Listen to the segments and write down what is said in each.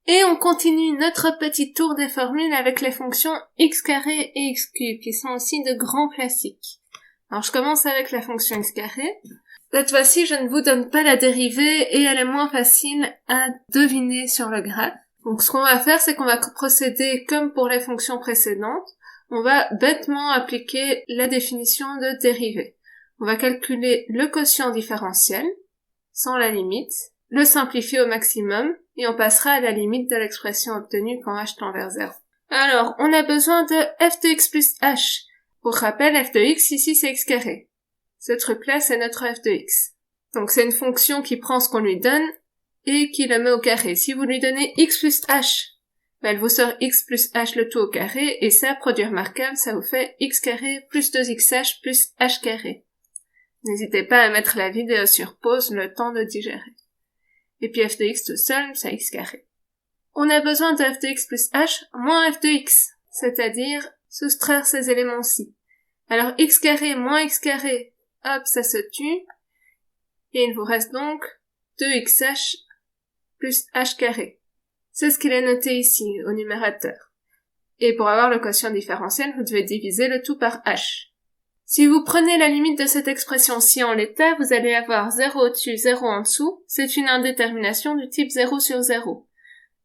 Et on continue notre petit tour des formules avec les fonctions x carré et x cube, qui sont aussi de grands classiques. Alors je commence avec la fonction x carré. Cette fois-ci, je ne vous donne pas la dérivée et elle est moins facile à deviner sur le graphe. Donc ce qu'on va faire, c'est qu'on va procéder comme pour les fonctions précédentes. On va bêtement appliquer la définition de dérivée. On va calculer le quotient différentiel, sans la limite, le simplifier au maximum, et on passera à la limite de l'expression obtenue quand h tend vers 0. Alors, on a besoin de f de x plus h. Pour rappel, f de x, ici, c'est x carré. Ce truc-là, c'est notre f de x. Donc c'est une fonction qui prend ce qu'on lui donne et qui le met au carré. Si vous lui donnez x plus h, elle vous sort x plus h le tout au carré, et ça, produit remarquable, ça vous fait x carré plus 2xh plus h carré. N'hésitez pas à mettre la vidéo sur pause le temps de digérer. Et puis f de x tout seul, c'est x carré. On a besoin de f de x plus h moins f de x, c'est-à-dire soustraire ces éléments-ci. Alors x carré moins x carré, hop, ça se tue, et il vous reste donc 2xh plus h carré. C'est ce qu'il est noté ici, au numérateur. Et pour avoir le quotient différentiel, vous devez diviser le tout par h. Si vous prenez la limite de cette expression-ci en l'état, vous allez avoir 0 au-dessus, 0 en dessous. C'est une indétermination du type 0 sur 0.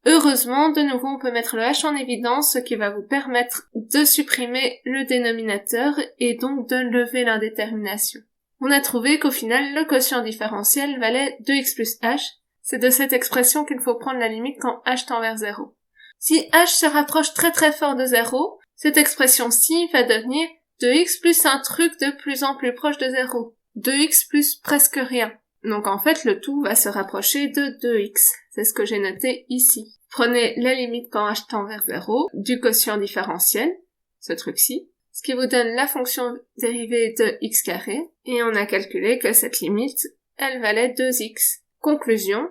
Heureusement, de nouveau, on peut mettre le h en évidence, ce qui va vous permettre de supprimer le dénominateur et donc de lever l'indétermination. On a trouvé qu'au final, le quotient différentiel valait 2x plus h. C'est de cette expression qu'il faut prendre la limite quand h tend vers 0. Si h se rapproche très très fort de 0, cette expression-ci va devenir 2x plus un truc de plus en plus proche de 0. 2x plus presque rien. Donc en fait, le tout va se rapprocher de 2x. C'est ce que j'ai noté ici. Prenez la limite quand h tend vers 0 du quotient différentiel, ce truc-ci, ce qui vous donne la fonction dérivée de x carré, et on a calculé que cette limite, elle valait 2x. Conclusion.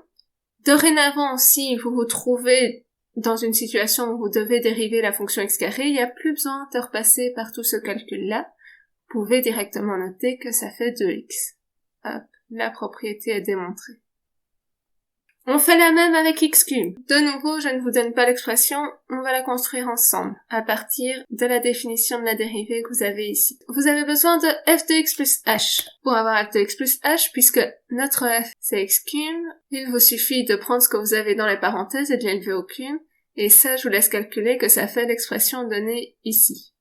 Dorénavant, si vous vous trouvez dans une situation où vous devez dériver la fonction x carré, il n'y a plus besoin de repasser par tout ce calcul-là. Vous pouvez directement noter que ça fait 2x. Hop, la propriété est démontrée. On fait la même avec x cube. De nouveau, je ne vous donne pas l'expression, on va la construire ensemble, à partir de la définition de la dérivée que vous avez ici. Vous avez besoin de f de x plus h. Pour avoir f de x plus h, puisque notre f c'est x cube, il vous suffit de prendre ce que vous avez dans les parenthèses et de l'élever au cube, et ça, je vous laisse calculer que ça fait l'expression donnée ici.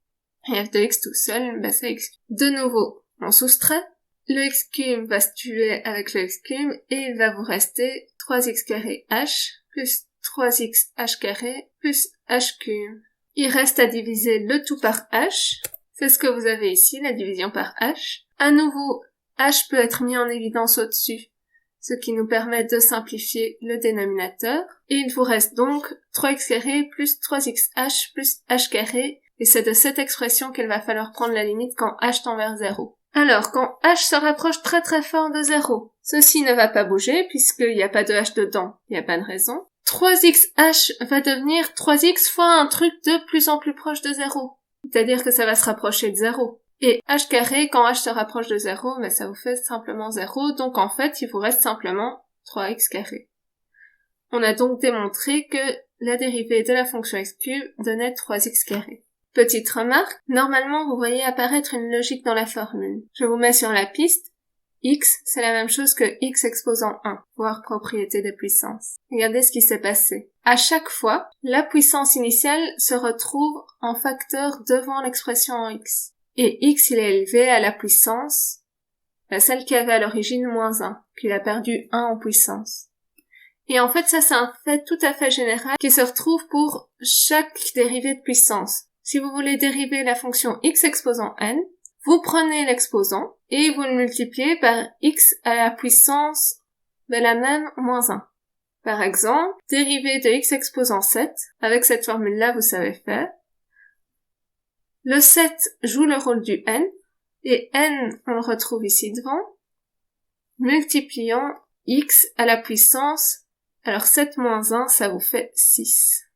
Et f de x tout seul, c'est x cube. De nouveau, on soustrait. Le x cube va se tuer avec le x cube, et il va vous rester 3x carré h plus 3x h carré plus h cube. Il reste à diviser le tout par h. C'est ce que vous avez ici, la division par h. À nouveau, h peut être mis en évidence au-dessus, ce qui nous permet de simplifier le dénominateur. Et il vous reste donc 3x carré plus 3xh plus h carré. Et c'est de cette expression qu'il va falloir prendre la limite quand h tend vers 0. Alors, quand h se rapproche très très fort de 0, ceci ne va pas bouger puisqu'il n'y a pas de h dedans, il n'y a pas de raison. 3xh va devenir 3x fois un truc de plus en plus proche de 0. C'est-à-dire que ça va se rapprocher de 0. Et h carré, quand h se rapproche de 0, ça vous fait simplement 0, donc en fait, il vous reste simplement 3x carré. On a donc démontré que la dérivée de la fonction x cube donnait 3x carré. Petite remarque, normalement vous voyez apparaître une logique dans la formule. Je vous mets sur la piste, x c'est la même chose que x exposant 1, voire propriété de puissance. Regardez ce qui s'est passé. À chaque fois, la puissance initiale se retrouve en facteur devant l'expression en x. Et x il est élevé à la puissance, celle qui avait à l'origine moins 1, qu'il a perdu 1 en puissance. Et en fait ça c'est un fait tout à fait général qui se retrouve pour chaque dérivée de puissance. Si vous voulez dériver la fonction x exposant n, vous prenez l'exposant et vous le multipliez par x à la puissance de la même moins 1. Par exemple, dérivée de x exposant 7, avec cette formule-là vous savez faire. Le 7 joue le rôle du n, et n on le retrouve ici devant, multipliant x à la puissance, alors 7 moins 1 ça vous fait 6.